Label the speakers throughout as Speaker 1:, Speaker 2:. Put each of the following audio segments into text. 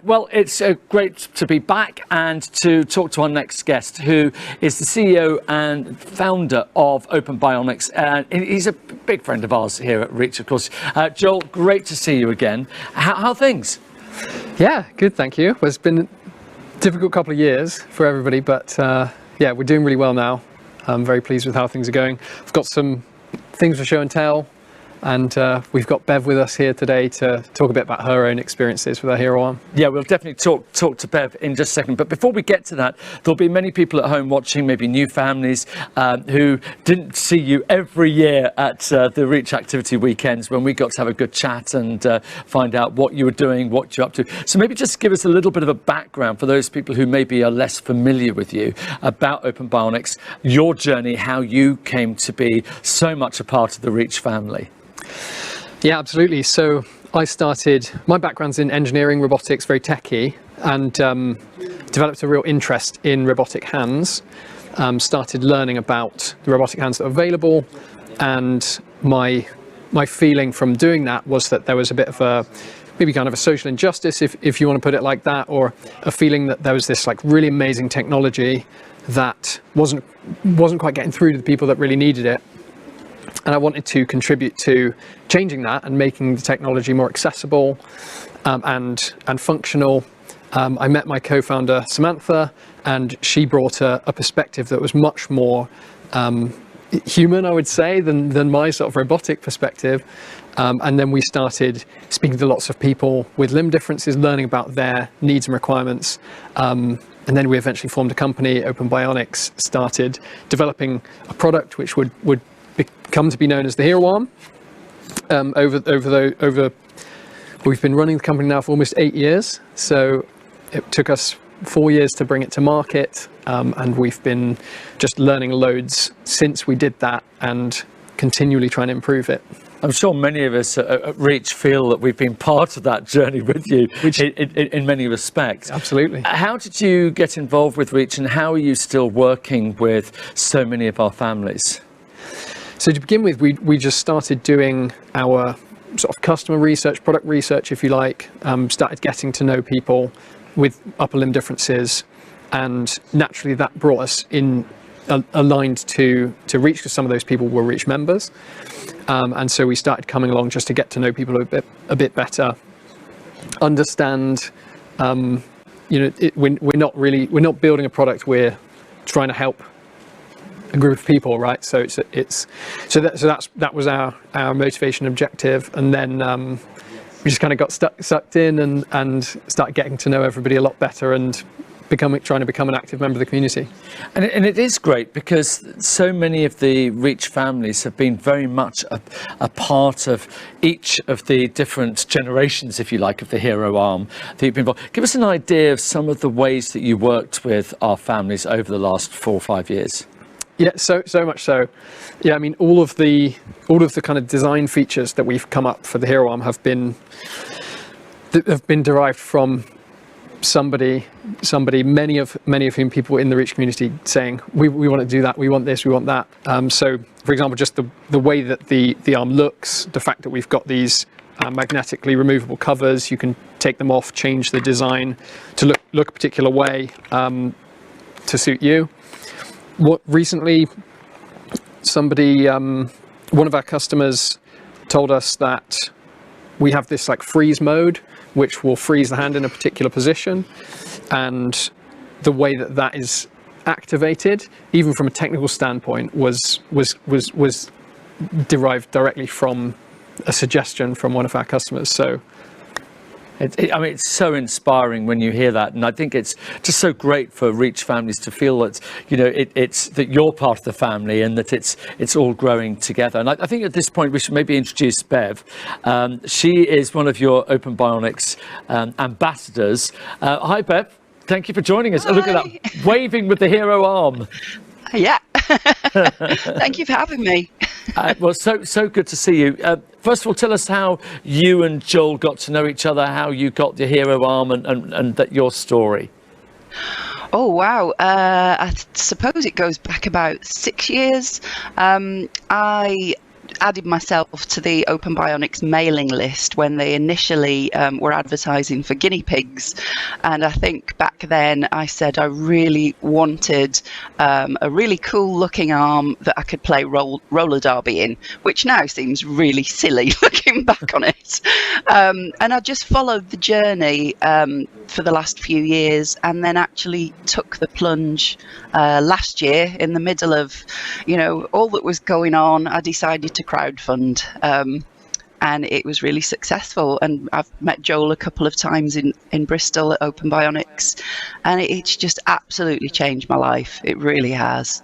Speaker 1: Well, it's great to be back and to talk to our next guest, who is the CEO and founder of Open Bionics. He's a big friend of ours here at Reach, of course. Joel, great to see you again. How are things?
Speaker 2: Yeah, good, thank you. Well, it's been a difficult couple of years for everybody, but yeah, we're doing really well now. I'm very pleased with how things are going. We've got some things for show and tell. And we've got Bev with us here today to talk a bit about her own experiences with her hero arm.
Speaker 1: Yeah, we'll definitely talk to Bev in just a second. But before we get to that, there'll be many people at home watching, maybe new families who didn't see you every year at the Reach activity weekends when we got to have a good chat and find out what you were doing, what you're up to. So maybe just give us a little bit of a background for those people who maybe are less familiar with you about Open Bionics, your journey, how you came to be so much a part of the Reach family.
Speaker 2: Yeah, absolutely. So my background's in engineering, robotics, very techy, and developed a real interest in robotic hands. Started learning about the robotic hands that are available, and my feeling from doing that was that there was a bit of maybe kind of a social injustice, if you want to put it like that, or a feeling that there was this like really amazing technology that wasn't quite getting through to the people that really needed it. And I wanted to contribute to changing that and making the technology more accessible and functional. I met my co-founder Samantha, and she brought a perspective that was much more human, I would say, than my sort of robotic perspective. And then we started speaking to lots of people with limb differences, learning about their needs and requirements. And then we eventually formed a company, Open Bionics, started developing a product which would come to be known as the hero arm. We've been running the company now for almost 8 years, so it took us 4 years to bring it to market, and we've been just learning loads since we did that and continually trying to improve it.
Speaker 1: I'm sure many of us at Reach feel that we've been part of that journey with you in many respects.
Speaker 2: Absolutely.
Speaker 1: How did you get involved with Reach, and how are you still working with so many of our families?
Speaker 2: So to begin with, we just started doing our sort of customer research, product research, if you like, started getting to know people with upper limb differences, and naturally that brought us in aligned to Reach, because some of those people were Reach members. And so we started coming along just to get to know people a bit better, understand, we're not building a product, we're trying to help a group of people, right? So that was our motivation and objective, and then we just kind of got sucked in and started getting to know everybody a lot better and trying to become an active member of the community.
Speaker 1: And it is great because so many of the Reach families have been very much a part of each of the different generations, if you like, of the hero arm that you've been involved. Give us an idea of some of the ways that you worked with our families over the last 4 or 5 years.
Speaker 2: Yeah, so much so. Yeah, I mean, all of the kind of design features that we've come up for the hero arm have been derived from somebody, many of whom people in the Reach community saying, we want to do that, we want this, we want that. So, for example, just the way that the arm looks, the fact that we've got these magnetically removable covers, you can take them off, change the design to look a particular way to suit you. Recently, one of our customers told us that we have this like freeze mode, which will freeze the hand in a particular position, and the way that is activated, even from a technical standpoint, was derived directly from a suggestion from one of our customers. So
Speaker 1: it's so inspiring when you hear that, and I think it's just so great for Reach families to feel that it's that you're part of the family and that it's all growing together. And I think at this point we should maybe introduce Bev. She is one of your Open Bionics ambassadors. Hi, Bev. Thank you for joining us.
Speaker 3: Hi.
Speaker 1: Oh, look at that, waving with the hero arm.
Speaker 3: Yeah. Thank you for having me.
Speaker 1: Well, so good to see you. First of all, tell us how you and Joel got to know each other, how you got the hero arm, and that your story.
Speaker 3: Oh, wow. I suppose it goes back about 6 years. I added myself to the Open Bionics mailing list when they initially were advertising for guinea pigs. And I think back then I said I really wanted a really cool looking arm that I could play roller derby in, which now seems really silly looking back on it. And I just followed the journey for the last few years, and then actually took the plunge last year in the middle of, all that was going on. I decided to crowdfund, and it was really successful. And I've met Joel a couple of times in Bristol at Open Bionics, and it's just absolutely changed my life. It really has.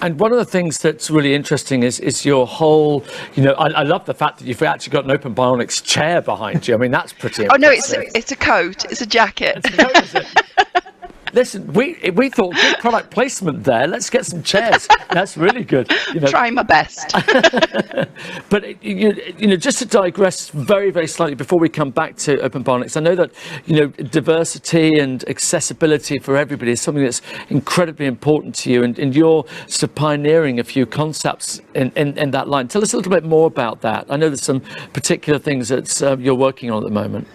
Speaker 1: And one of the things that's really interesting is your whole, I love the fact that you've actually got an Open Bionics chair behind you. I mean, that's pretty impressive.
Speaker 3: Oh, no, it's a coat. It's a jacket.
Speaker 1: It's a coat, is it? Listen, we thought good product placement there. Let's get some chairs. That's really good.
Speaker 3: Try my best.
Speaker 1: But just to digress very, very slightly before we come back to Open Bionics, I know that diversity and accessibility for everybody is something that's incredibly important to you, and you're sort of pioneering a few concepts in that line. Tell us a little bit more about that. I know there's some particular things that you're working on at the moment.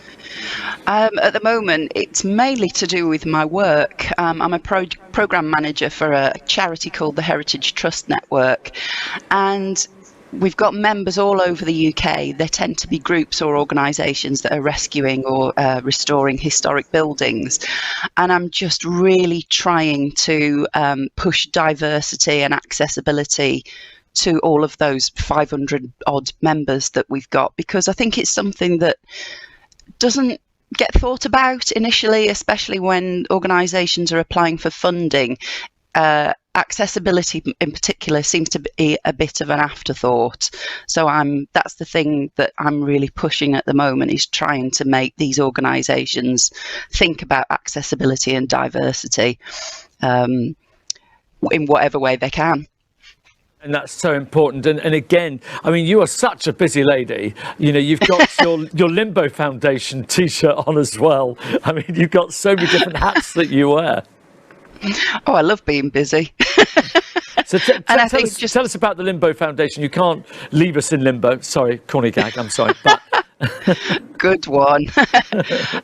Speaker 3: At the moment, it's mainly to do with my work. I'm a program manager for a charity called the Heritage Trust Network, and we've got members all over the UK. There tend to be groups or organisations that are rescuing or restoring historic buildings, and I'm just really trying to push diversity and accessibility to all of those 500 odd members that we've got, because I think it's something that doesn't get thought about initially, especially when organisations are applying for funding. Accessibility in particular seems to be a bit of an afterthought. So that's the thing that I'm really pushing at the moment, is trying to make these organisations think about accessibility and diversity in whatever way they can.
Speaker 1: And that's so important. And again, I mean, you are such a busy lady. You've got your Limbo Foundation T-shirt on as well. I mean, you've got so many different hats that you wear.
Speaker 3: Oh, I love being busy.
Speaker 1: So tell us about the Limbo Foundation. You can't leave us in limbo. Sorry, corny gag, I'm sorry. But
Speaker 3: good one.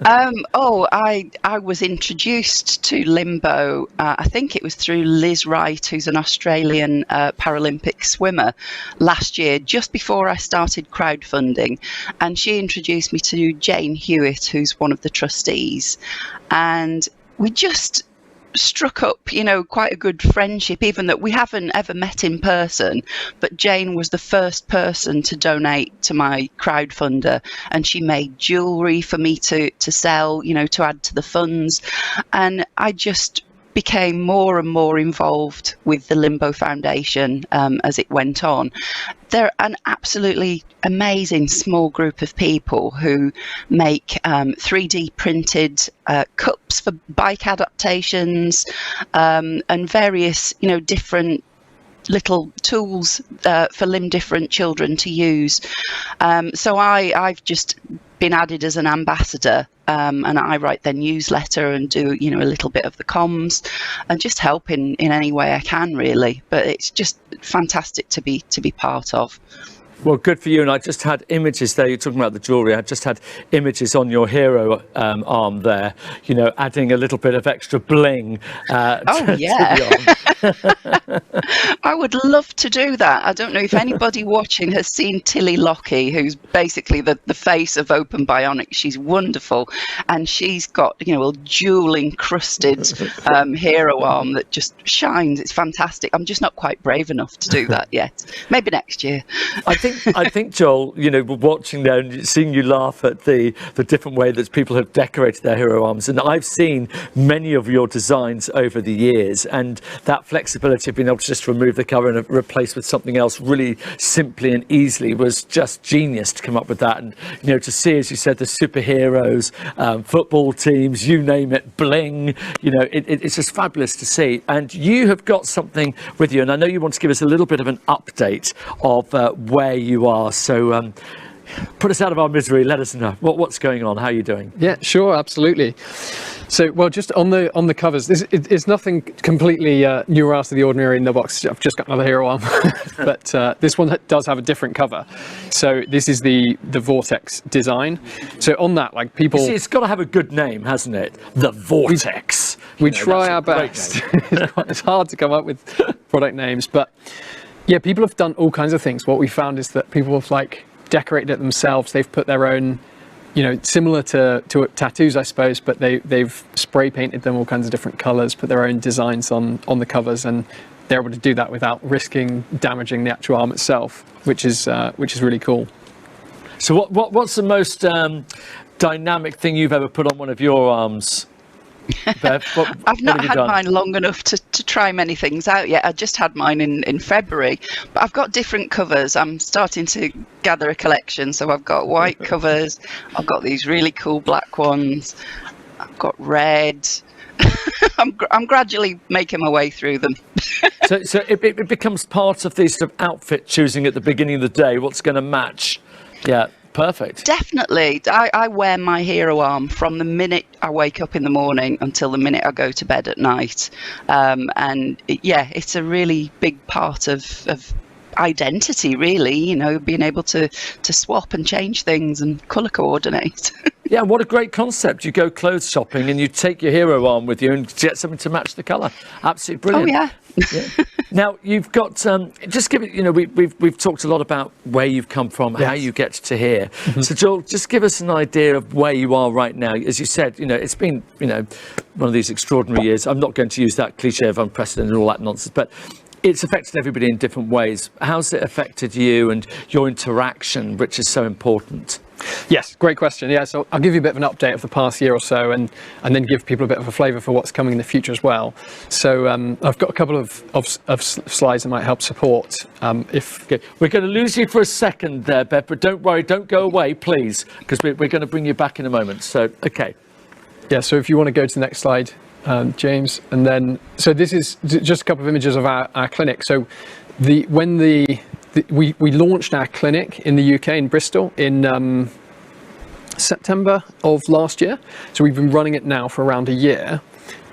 Speaker 3: I was introduced to Limbo, I think it was through Liz Wright, who's an Australian Paralympic swimmer, last year, just before I started crowdfunding. And she introduced me to Jane Hewitt, who's one of the trustees. And we just struck up, quite a good friendship, even that we haven't ever met in person. But Jane was the first person to donate to my crowdfunder, and she made jewellery for me to sell, to add to the funds. And I just became more and more involved with the Limbo Foundation as it went on. They're an absolutely amazing small group of people who make 3D printed cups for bike adaptations and various, different little tools for limb different children to use. So I've just been added as an ambassador, and I write their newsletter and do a little bit of the comms and just help in any way I can, really. But it's just fantastic to be part of.
Speaker 1: Well, good for you. And I just had images there. You're talking about the jewellery. I just had images on your hero arm there, adding a little bit of extra bling to the arm.
Speaker 3: I would love to do that. I don't know if anybody watching has seen Tilly Lockie, who's basically the face of Open Bionics. She's wonderful. And she's got, a jewel encrusted hero arm that just shines. It's fantastic. I'm just not quite brave enough to do that yet. Maybe next year.
Speaker 1: I think, Joel, watching there and seeing you laugh at the different way that people have decorated their hero arms, and I've seen many of your designs over the years, and that flexibility of being able to just remove the cover and replace with something else really simply and easily was just genius to come up with that. And to see, as you said, the superheroes, football teams, you name it, bling, it's just fabulous to see. And you have got something with you, and I know you want to give us a little bit of an update of where you are. So Put us out of our misery. Let us know what's going on. How are you doing?
Speaker 2: Yeah, sure, absolutely. So, well, just on the covers, it's nothing completely new or out of the ordinary in the box. I've just got another hero arm, but this one does have a different cover. So this is the Vortex design. So on that, like people,
Speaker 1: You see, it's got to have a good name, hasn't it? The Vortex.
Speaker 2: we try our best. It's hard to come up with product names, but yeah, people have done all kinds of things. What we found is that people have like decorated it themselves. They've put their own, similar to tattoos, I suppose, but they've spray painted them all kinds of different colours, put their own designs on the covers, and they're able to do that without risking damaging the actual arm itself, which is really cool.
Speaker 1: So what's the most dynamic thing you've ever put on one of your arms, Bev?
Speaker 3: I've not
Speaker 1: have you
Speaker 3: had
Speaker 1: done?
Speaker 3: mine long enough to try many things out yet. I just had mine in February, but I've got different covers. I'm starting to gather a collection, so I've got white covers, I've got these really cool black ones, I've got red. I'm gradually making my way through them.
Speaker 1: So it becomes part of the sort of outfit choosing at the beginning of the day. What's going to match? Yeah. Perfect.
Speaker 3: Definitely. I wear my hero arm from the minute I wake up in the morning until the minute I go to bed at night. It's a really big part of identity, really, being able to swap and change things and colour coordinate.
Speaker 1: Yeah, what a great concept. You go clothes shopping and you take your hero arm with you and get something to match the colour. Absolutely brilliant.
Speaker 3: Oh, yeah.
Speaker 1: Yeah. Now, you've got, just give it, we've talked a lot about where you've come from, how you get to here. Mm-hmm. So, Joel, just give us an idea of where you are right now. As you said, it's been, one of these extraordinary years. I'm not going to use that cliche of unprecedented and all that nonsense, but it's affected everybody in different ways. How's it affected you and your interaction, which is so important?
Speaker 2: Yes, great question. Yeah, so I'll give you a bit of an update of the past year or so, and then give people a bit of a flavour for what's coming in the future as well. So I've got a couple of slides that might help support.
Speaker 1: Okay. We're going to lose you for a second there, Bev, but don't worry, don't go away, please, because we're going to bring you back in a moment. So, okay.
Speaker 2: Yeah, so if you want to go to the next slide, James, and then, so this is just a couple of images of our clinic. So we launched our clinic in the UK in Bristol in September of last year. So we've been running it now for around a year.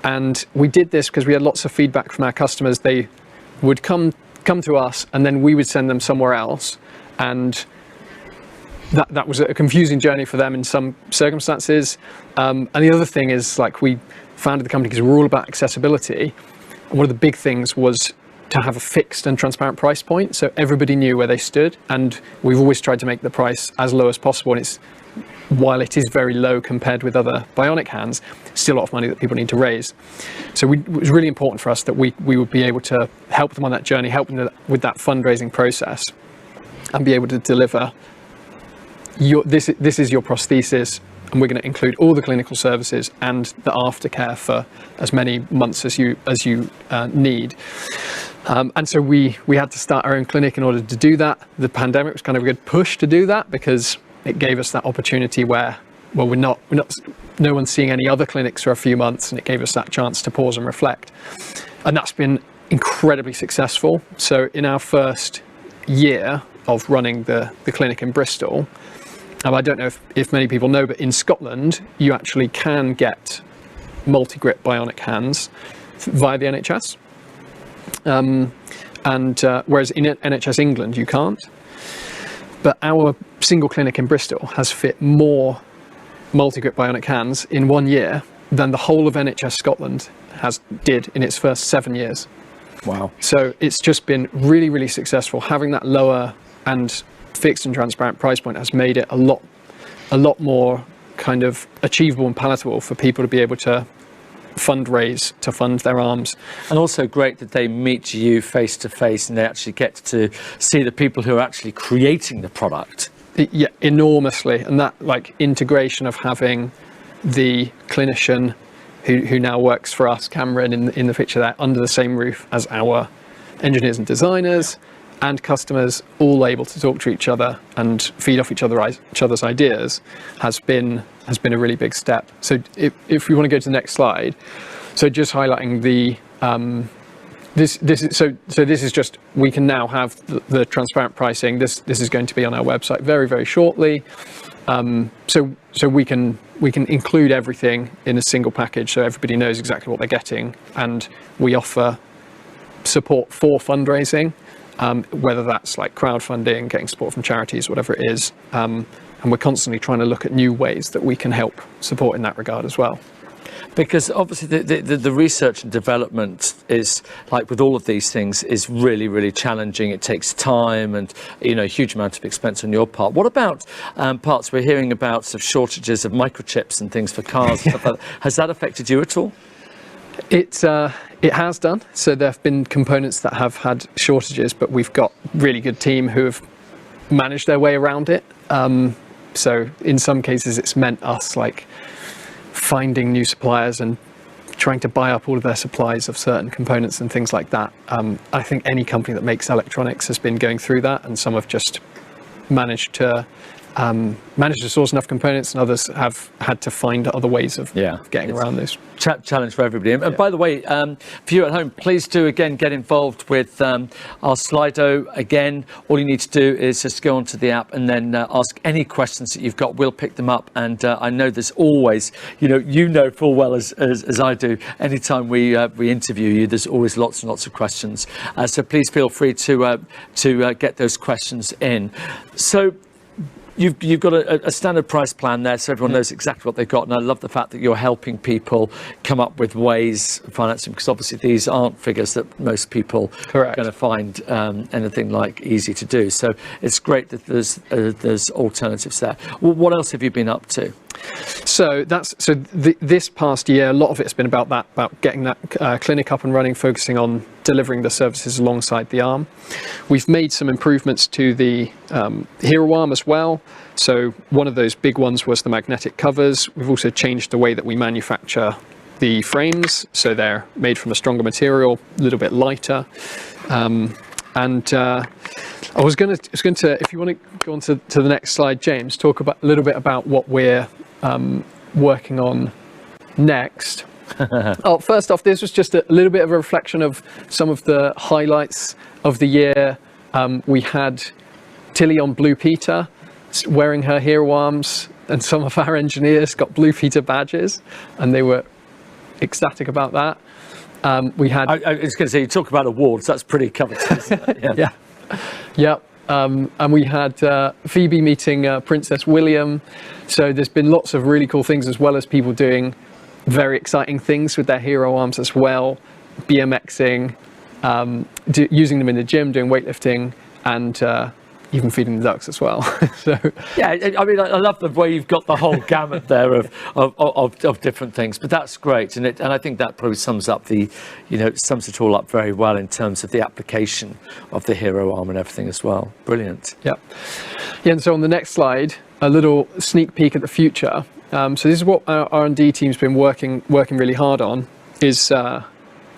Speaker 2: And we did this because we had lots of feedback from our customers. They would come to us and then we would send them somewhere else. And that was a confusing journey for them in some circumstances. And the other thing is, like, we founded the company because we're all about accessibility. And one of the big things was to have a fixed and transparent price point, so everybody knew where they stood, and we've always tried to make the price as low as possible. And while it is very low compared with other bionic hands, it's still a lot of money that people need to raise. So it was really important for us that we would be able to help them on that journey, help them with that fundraising process, and be able to deliver this is your prosthesis, and we're going to include all the clinical services and the aftercare for as many months as you need. And so we had to start our own clinic in order to do that. The pandemic was kind of a good push to do that, because it gave us that opportunity where, well, no one's seeing any other clinics for a few months, and it gave us that chance to pause and reflect. And that's been incredibly successful. So in our first year of running the clinic in Bristol, I don't know if many people know, but in Scotland, you actually can get multi-grip bionic hands via the NHS. Whereas in NHS England, you can't. But our single clinic in Bristol has fit more multi-grip bionic hands in 1 year than the whole of NHS Scotland did in its first 7 years.
Speaker 1: Wow.
Speaker 2: So it's just been really, really successful. Having that lower and fixed and transparent price point has made it a lot more kind of achievable and palatable for people to be able to fundraise to fund their arms.
Speaker 1: And also great that they meet you face to face and they actually get to see the people who are actually creating the product.
Speaker 2: Yeah, enormously. And that, like, integration of having the clinician who now works for us, Cameron, in the picture there, under the same roof as our engineers and designers and customers, all able to talk to each other and feed off each other's ideas, has been a really big step. So if we want to go to the next slide, so just highlighting This is just, we can now have the transparent pricing. This is going to be on our website very, very shortly. So we can include everything in a single package, so everybody knows exactly what they're getting, and we offer support for fundraising, whether that's like crowdfunding, getting support from charities, whatever it is, and we're constantly trying to look at new ways that we can help support in that regard as well.
Speaker 1: Because obviously the research and development is, like with all of these things, is really, really challenging. It takes time and, a huge amount of expense on your part. What about parts? We're hearing about sort of shortages of microchips and things for cars. Yeah. Has that affected you at all?
Speaker 2: It has done. So there have been components that have had shortages, but we've got really good team who have managed their way around it. So in some cases it's meant us finding new suppliers and trying to buy up all of their supplies of certain components and things like that. I think any company that makes electronics has been going through that, and some have just managed to source enough components, and others have had to find other ways of getting around this.
Speaker 1: Challenge for everybody. And by the way, for you at home, please do again get involved with our Slido. Again, all you need to do is just go onto the app and then ask any questions that you've got. We'll pick them up, and I know there's always, you know full well as I do, anytime we interview you, there's always lots and lots of questions. So please feel free to get those questions in. So You've got a standard price plan there, so everyone knows exactly what they've got, and I love the fact that you're helping people come up with ways of financing, because obviously these aren't figures that most people are going to find anything like easy to do. So it's great that there's alternatives there. Well, what else have you been up to?
Speaker 2: So this past year, a lot of it's been about getting that clinic up and running, focusing on delivering the services alongside the arm. We've made some improvements to the hero arm as well. So one of those big ones was the magnetic covers. We've also changed the way that we manufacture the frames, so they're made from a stronger material, a little bit lighter. I was going to, if you want to go on to the next slide, James, talk a little bit about what we're working on next. First off, this was just a little bit of a reflection of some of the highlights of the year. We had Tilly on Blue Peter wearing her hero arms, and some of our engineers got Blue Peter badges, and they were ecstatic about that. We had.
Speaker 1: I was going to say, you talk about awards. That's pretty covetous, isn't it?
Speaker 2: Yeah. And we had Phoebe meeting Princess William. So there's been lots of really cool things, as well as people doing very exciting things with their hero arms as well, BMXing, using them in the gym, doing weightlifting, and even feeding the ducks as well. So
Speaker 1: yeah, I mean, I love the way you've got the whole gamut there of different things, but that's great, and I think that probably sums it all up very well in terms of the application of the hero arm and everything as well. Brilliant.
Speaker 2: Yeah, and so on the next slide, a little sneak peek at the future. So this is what our R&D team's been working really hard on, is an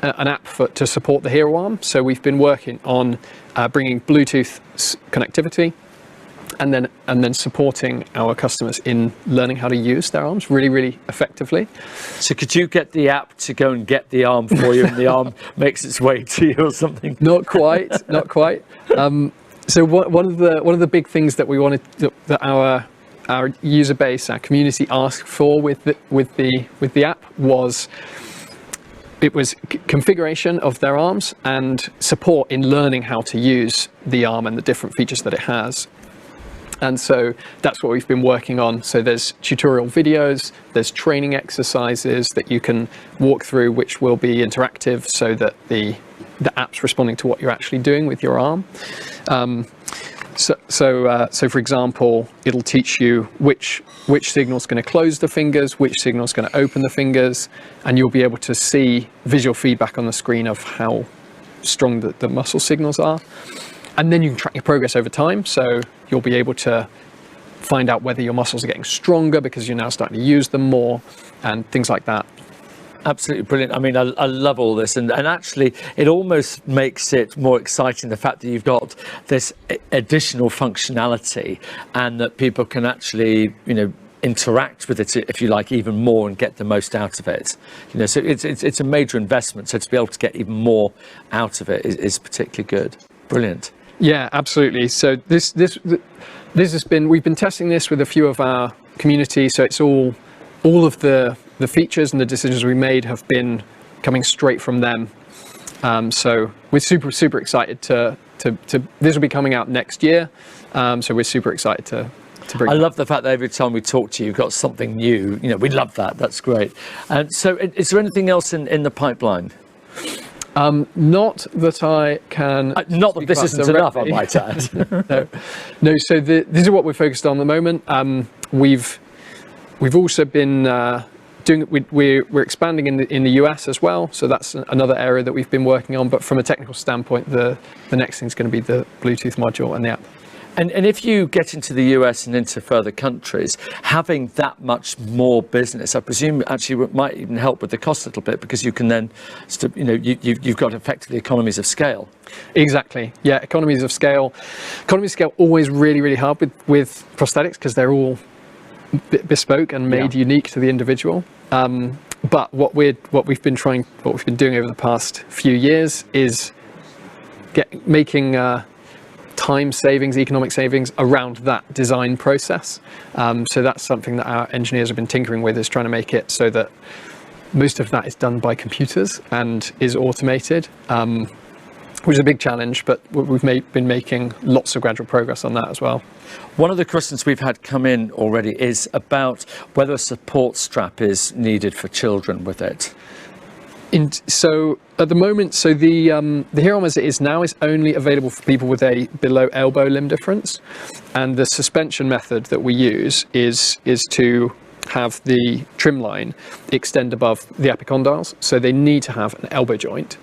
Speaker 2: app to support the hero arm. So we've been working on bringing Bluetooth connectivity, and then supporting our customers in learning how to use their arms really, really effectively.
Speaker 1: So could you get the app to go and get the arm for you, and the arm makes its way to you or something?
Speaker 2: Not quite. So one of the big things that we wanted, that our user base, our community asked for with the app was configuration of their arms and support in learning how to use the arm and the different features that it has. And so that's what we've been working on. So there's tutorial videos, there's training exercises that you can walk through, which will be interactive, so that the app's responding to what you're actually doing with your arm. So for example, it'll teach you which signal is going to close the fingers, which signal is going to open the fingers, and you'll be able to see visual feedback on the screen of how strong the muscle signals are. And then you can track your progress over time, so you'll be able to find out whether your muscles are getting stronger because you're now starting to use them more, and things like that.
Speaker 1: Absolutely brilliant. I mean, I love all this, and actually it almost makes it more exciting, the fact that you've got this additional functionality, and that people can actually, interact with it, if you like, even more and get the most out of it. So it's a major investment. So to be able to get even more out of it is particularly good. Brilliant.
Speaker 2: Yeah, absolutely. So this has been, we've been testing this with a few of our community. So it's all of the features and the decisions we made have been coming straight from them. So we're super excited to this will be coming out next year. So we're super excited to bring.
Speaker 1: I love the fact that every time we talk to you, you've got something new. We love that. That's great. So is there anything else in the pipeline?
Speaker 2: Not that I can.
Speaker 1: Not that this isn't enough, I might add.
Speaker 2: No. So this is what we're focused on at the moment. We've also been we're expanding in the US as well. So that's another area that we've been working on. But from a technical standpoint, the next thing is going to be the Bluetooth module and the app.
Speaker 1: And if you get into the US and into further countries, having that much more business, I presume actually might even help with the cost a little bit, because you can then, you've got effectively economies of scale.
Speaker 2: Exactly. Yeah, economies of scale. Economies of scale always really hard with prosthetics, because they're all bespoke and made unique to the individual. But what we've been doing over the past few years is making time savings, economic savings around that design process. So that's something that our engineers have been tinkering with, is trying to make it so that most of that is done by computers and is automated, which is a big challenge, but we've been making lots of gradual progress on that as well.
Speaker 1: One of the questions we've had come in already is about whether a support strap is needed for children with it.
Speaker 2: So at the moment, the Hero Arm as it is now is only available for people with a below elbow limb difference, and the suspension method that we use is to have the trim line extend above the epicondyles, so they need to have an elbow joint,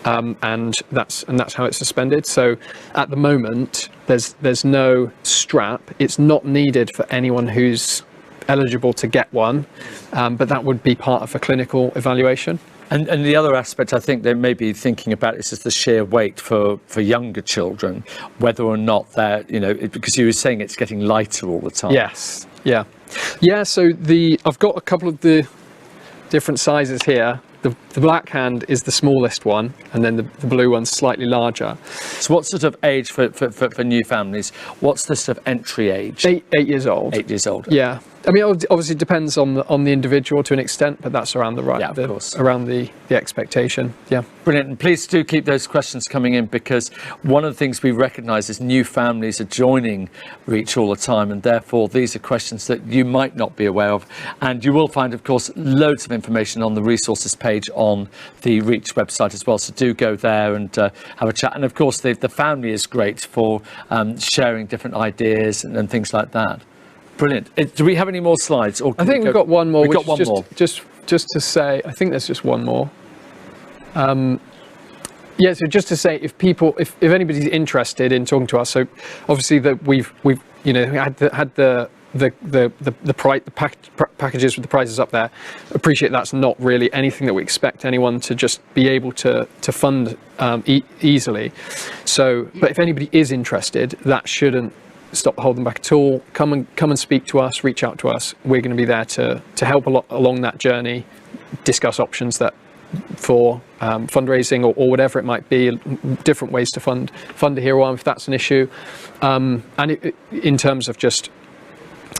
Speaker 2: and that's how it's suspended. So at the moment, there's no strap. It's not needed for anyone who's eligible to get one, but that would be part of a clinical evaluation.
Speaker 1: And the other aspect I think they may be thinking about is just the sheer weight for younger children, whether or not they're, because you were saying it's getting lighter all the time.
Speaker 2: Yes, yeah. So I've got a couple of the different sizes here. The black hand is the smallest one, and then the blue one's slightly larger.
Speaker 1: So what sort of age for new families? What's the sort of entry age?
Speaker 2: 8 years old.
Speaker 1: 8 years old.
Speaker 2: Yeah. I mean, obviously it depends on the individual to an extent, but that's around around the expectation. Yeah.
Speaker 1: Brilliant. And please do keep those questions coming in, because one of the things we recognise is new families are joining Reach all the time, and therefore these are questions that you might not be aware of. And you will find, of course, loads of information on the resources page on the Reach website as well. So do go there and have a chat. And of course, the family is great for sharing different ideas and things like that. Brilliant. Do we have any more slides? Or
Speaker 2: I think we've got one more.
Speaker 1: We've got one more.
Speaker 2: Just to say, I think there's just one more. So just to say, if anybody's interested in talking to us, so obviously that we've had the packages with the prices up there. Appreciate that's not really anything that we expect anyone to just be able to fund easily. So, but if anybody is interested, that shouldn't stop holding back at all. Come and speak to us, reach out to us. We're going to be there to help along that journey, discuss options that for fundraising or whatever it might be, different ways to fund a Hero Arm if that's an issue, and in terms of just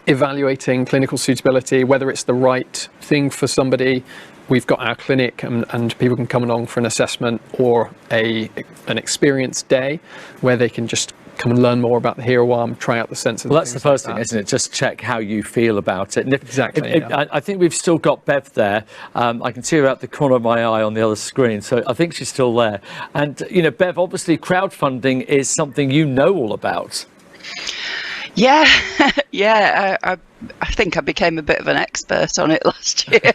Speaker 2: evaluating clinical suitability, whether it's the right thing for somebody. We've got our clinic, and people can come along for an assessment or an experience day where they can just come and learn more about the Hero Arm, try out the sensor.
Speaker 1: Well, that's the first thing, isn't it? Just check how you feel about it. And
Speaker 2: exactly.
Speaker 1: I think we've still got Bev there. I can see her out the corner of my eye on the other screen, so I think she's still there. And Bev, obviously crowdfunding is something you know all about.
Speaker 3: Yeah, I think I became a bit of an expert on it last year.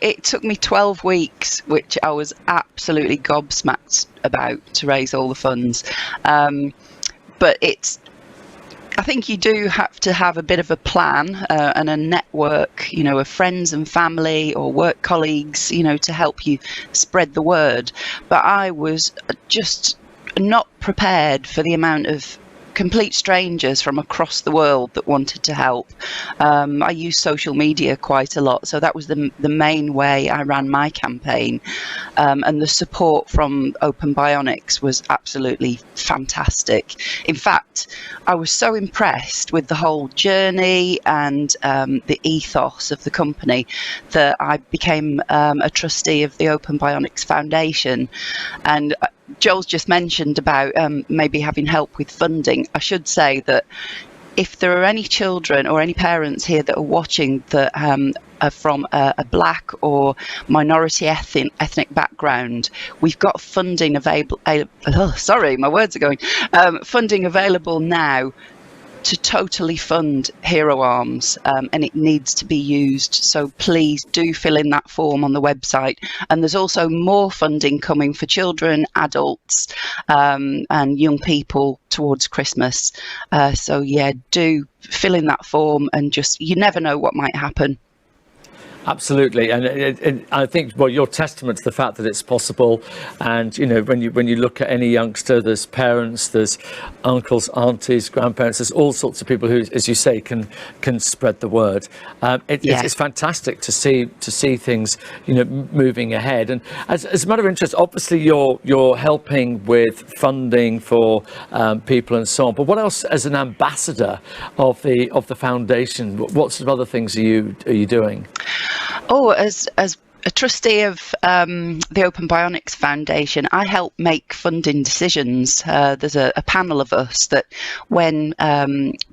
Speaker 3: It took me 12 weeks, which I was absolutely gobsmacked about, to raise all the funds. But I think you do have to have a bit of a plan and a network, of friends and family or work colleagues, to help you spread the word. But I was just not prepared for the amount of complete strangers from across the world that wanted to help. I use social media quite a lot, so that was the main way I ran my campaign. And the support from Open Bionics was absolutely fantastic. In fact, I was so impressed with the whole journey and the ethos of the company that I became a trustee of the Open Bionics Foundation. And Joel's just mentioned about maybe having help with funding. I should say that if there are any children or any parents here that are watching that are from a black or minority ethnic background, we've got funding available. Sorry, my words are going. Funding available now to totally fund Hero Arms, and it needs to be used. So please do fill in that form on the website. And there's also more funding coming for children, adults, and young people towards Christmas. So yeah, do fill in that form, and just, you never know what might happen.
Speaker 1: Absolutely, and I think, well, you're testament to the fact that it's possible. And you know, when you look at any youngster, there's parents, there's uncles, aunties, grandparents, there's all sorts of people who, as you say, can spread the word. It's fantastic to see things, you know, moving ahead. And as a matter of interest, obviously you're helping with funding for people and so on. But what else, as an ambassador of the foundation, what sort of other things are you doing?
Speaker 3: Oh, as a trustee of the Open Bionics Foundation, I help make funding decisions. There's a panel of us that when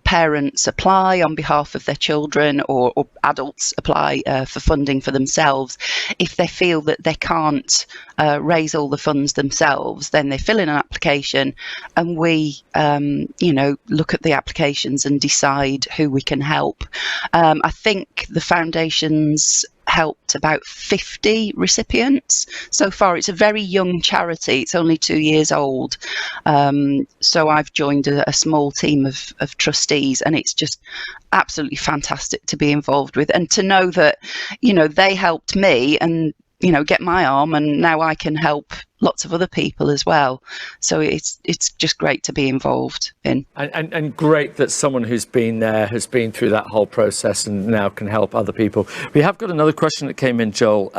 Speaker 3: parents apply on behalf of their children, or adults apply for funding for themselves, if they feel that they can't raise all the funds themselves, then they fill in an application, and we look at the applications and decide who we can help. I think the foundation's helped about 50 recipients so far. It's a very young charity. It's only 2 years old. So I've joined a small team of trustees, and it's just absolutely fantastic to be involved with, and to know that, you know, they helped me and, you know, get my arm, and now I can help lots of other people as well. So it's just great to be involved in. And
Speaker 1: great that someone who's been there has been through that whole process and now can help other people. We have got another question that came in, Joel,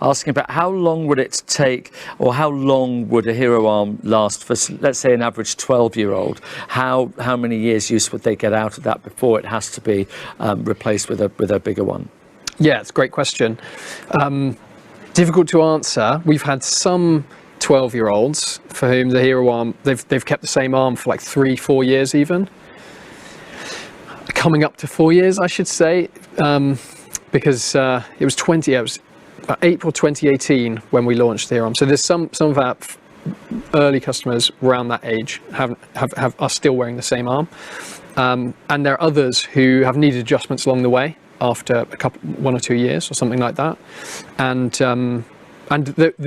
Speaker 1: asking about how long would it take, or how long would a Hero Arm last for, let's say, an average 12-year-old? How many years use would they get out of that before it has to be replaced with a bigger one?
Speaker 2: Yeah, it's a great question. Difficult to answer. We've had some 12-year-olds for whom the Hero Arm, they've kept the same arm for like 3-4 years even. Coming up to 4 years, I should say, because it was April 2018 when we launched the Hero Arm. So there's some of our early customers around that age are still wearing the same arm. And there are others who have needed adjustments along the way, after 1 or 2 years or something like that, and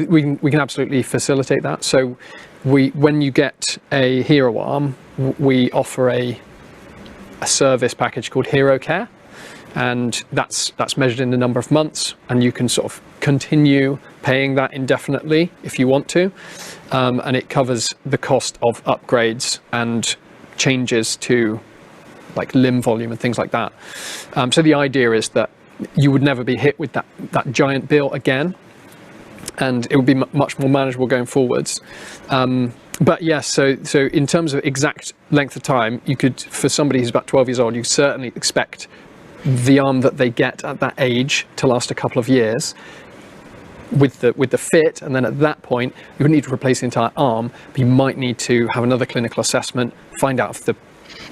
Speaker 2: we can absolutely facilitate that. So when you get a Hero Arm, we offer a service package called Hero Care, and that's measured in the number of months, and you can sort of continue paying that indefinitely if you want to, and it covers the cost of upgrades and changes to like limb volume and things like that. So the idea is that you would never be hit with that giant bill again, and it would be much more manageable going forwards. But yes, so in terms of exact length of time, you could, for somebody who's about 12 years old, you certainly expect the arm that they get at that age to last a couple of years with the fit, and then at that point you would need to replace the entire arm, but you might need to have another clinical assessment, find out if the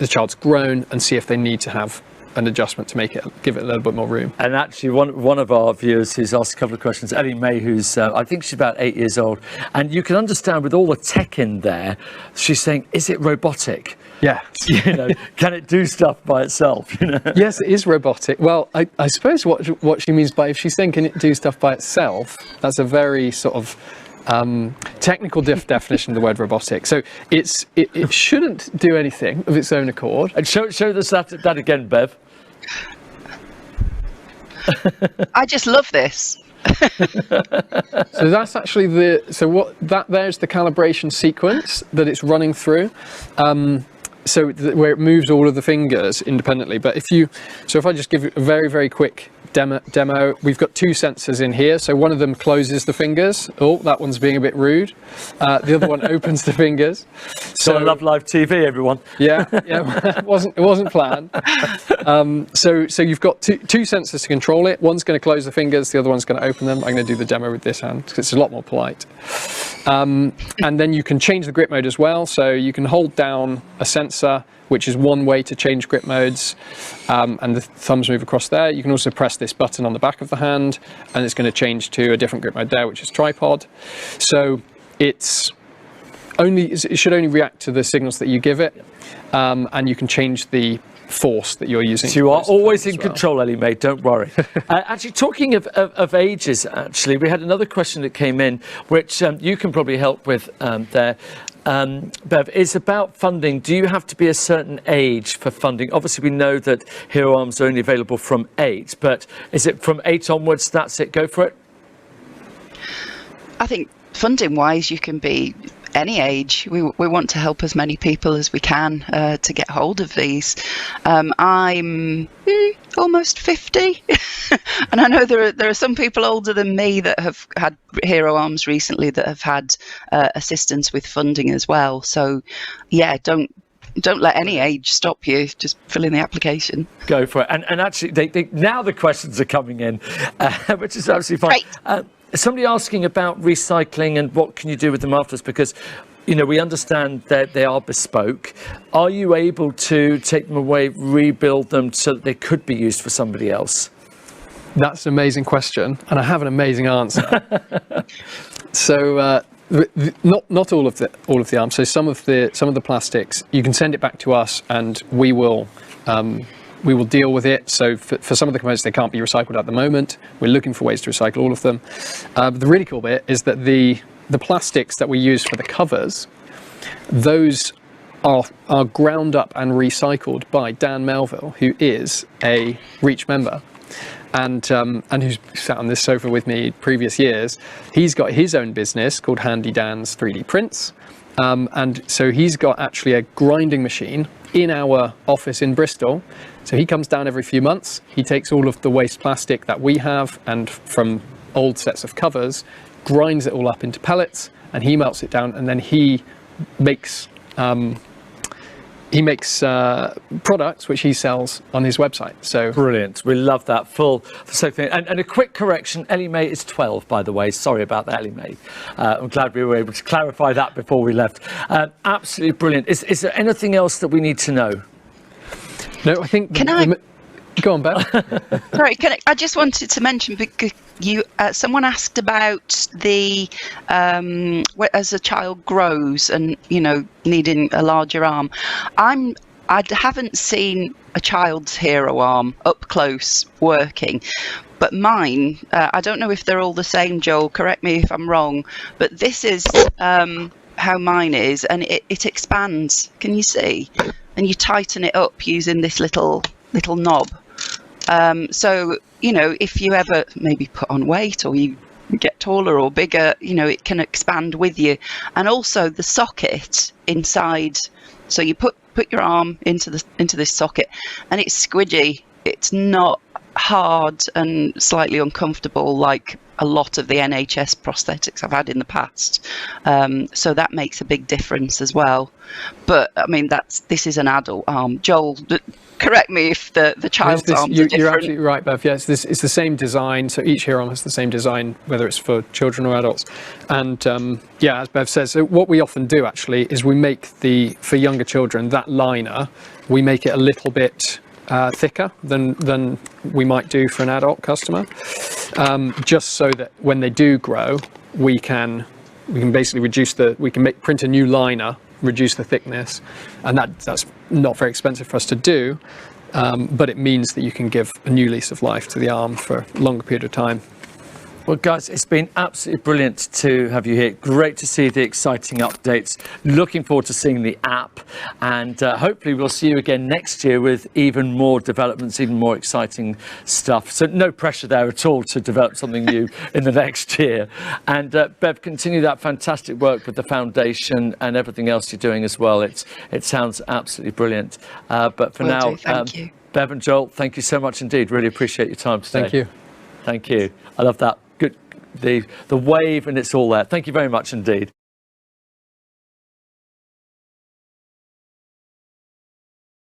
Speaker 2: child's grown, and see if they need to have an adjustment to give it a little bit more room.
Speaker 1: And actually, one of our viewers who's asked a couple of questions, Ellie May, who's I think she's about 8 years old, and you can understand with all the tech in there, she's saying, is it robotic?
Speaker 2: Yeah.
Speaker 1: You know, can it do stuff by itself? You know?
Speaker 2: Yes, it is robotic. Well, I suppose what she means by, if she's saying can it do stuff by itself, that's a very sort of technical definition of the word robotic. So it shouldn't do anything of its own accord. And
Speaker 1: show us that again, Bev.
Speaker 3: I just love this.
Speaker 2: So that's actually there's the calibration sequence that it's running through. where it moves all of the fingers independently. But if I just give you a very, very quick demo, we've got two sensors in here. So one of them closes the fingers. Oh, that one's being a bit rude. The other one opens the fingers.
Speaker 1: So I love live TV, everyone.
Speaker 2: Yeah, it wasn't planned. So you've got two sensors to control it. One's going to close the fingers, the other one's going to open them. I'm going to do the demo with this hand because it's a lot more polite. And then you can change the grip mode as well. So you can hold down a sensor, which is one way to change grip modes, and the thumbs move across there. You can also press this button on the back of the hand, and it's going to change to a different grip mode there, which is tripod. So it should only react to the signals that you give it, and you can change the force that you're using.
Speaker 1: So you are always in control, Ellie Mae, don't worry. Actually, talking of ages, actually, we had another question that came in, which you can probably help with there. Bev, is about funding. Do you have to be a certain age for funding? Obviously, we know that Hero Arms are only available from 8, but is it from 8 onwards, that's it, go for it?
Speaker 3: I think funding-wise, you can be any age. We want to help as many people as we can to get hold of these. I'm almost 50, and I know there are some people older than me that have had Hero Arms recently that have had assistance with funding as well. So, yeah, don't let any age stop you. Just fill in the application.
Speaker 1: Go for it. And actually, now the questions are coming in, which is absolutely fine. Somebody asking about recycling and what can you do with them afterwards, because we understand that they are bespoke. Are you able to take them away, rebuild them so that they could be used for somebody else?
Speaker 2: That's an amazing question, and I have an amazing answer. So not all of the arms. So some of the plastics, you can send it back to us, and we will deal with it. So for some of the components, they can't be recycled at the moment. We're looking for ways to recycle all of them. But the really cool bit is that the plastics that we use for the covers, those are ground up and recycled by Dan Melville, who is a Reach member. And who's sat on this sofa with me previous years. He's got his own business called Handy Dan's 3D Prints. And so he's got actually a grinding machine in our office in Bristol. So he comes down every few months. He takes all of the waste plastic that we have and from old sets of covers, grinds it all up into pellets, and he melts it down, and then he makes products which he sells on his website. So
Speaker 1: brilliant. We love that full. And a quick correction, Ellie Mae is 12, by the way. Sorry about that, Ellie Mae. I'm glad we were able to clarify that before we left. Absolutely brilliant. Is there anything else that we need to know?
Speaker 2: No, I think... Go on, Bev.
Speaker 3: Sorry, I just wanted to mention, because someone asked about the as a child grows and needing a larger arm. I haven't seen a child's Hero Arm up close working, but mine, I don't know if they're all the same, Joel, correct me if I'm wrong, but this is how mine is, and it expands. Can you see? And you tighten it up using this little knob. So, if you ever maybe put on weight or you get taller or bigger, it can expand with you. And also the socket inside. So you put your arm into this socket, and it's squidgy. It's not hard and slightly uncomfortable like a lot of the NHS prosthetics I've had in the past. So that makes a big difference as well. But I mean, this is an adult arm. Joel, correct me if the child's arms are different.
Speaker 2: You're absolutely right, Bev. Yes, it's the same design. So each Hero Arm has the same design, whether it's for children or adults. And as Bev says, so what we often do actually is we make for younger children, that liner, we make it a little bit thicker than we might do for an adult customer, just so that when they do grow, we can basically print a new liner, reduce the thickness, and that's not very expensive for us to do, but it means that you can give a new lease of life to the arm for a longer period of time.
Speaker 1: Well, guys, it's been absolutely brilliant to have you here. Great to see the exciting updates. Looking forward to seeing the app, and hopefully we'll see you again next year with even more developments, even more exciting stuff. So no pressure there at all to develop something new in the next year. And Bev, continue that fantastic work with the foundation and everything else you're doing as well. It sounds absolutely brilliant. But for now,
Speaker 3: thank you.
Speaker 1: Bev and Joel, thank you so much indeed. Really appreciate your time today.
Speaker 2: Thank you.
Speaker 1: Thank you. I love that. Good. The wave, and it's all there. Thank you very much indeed.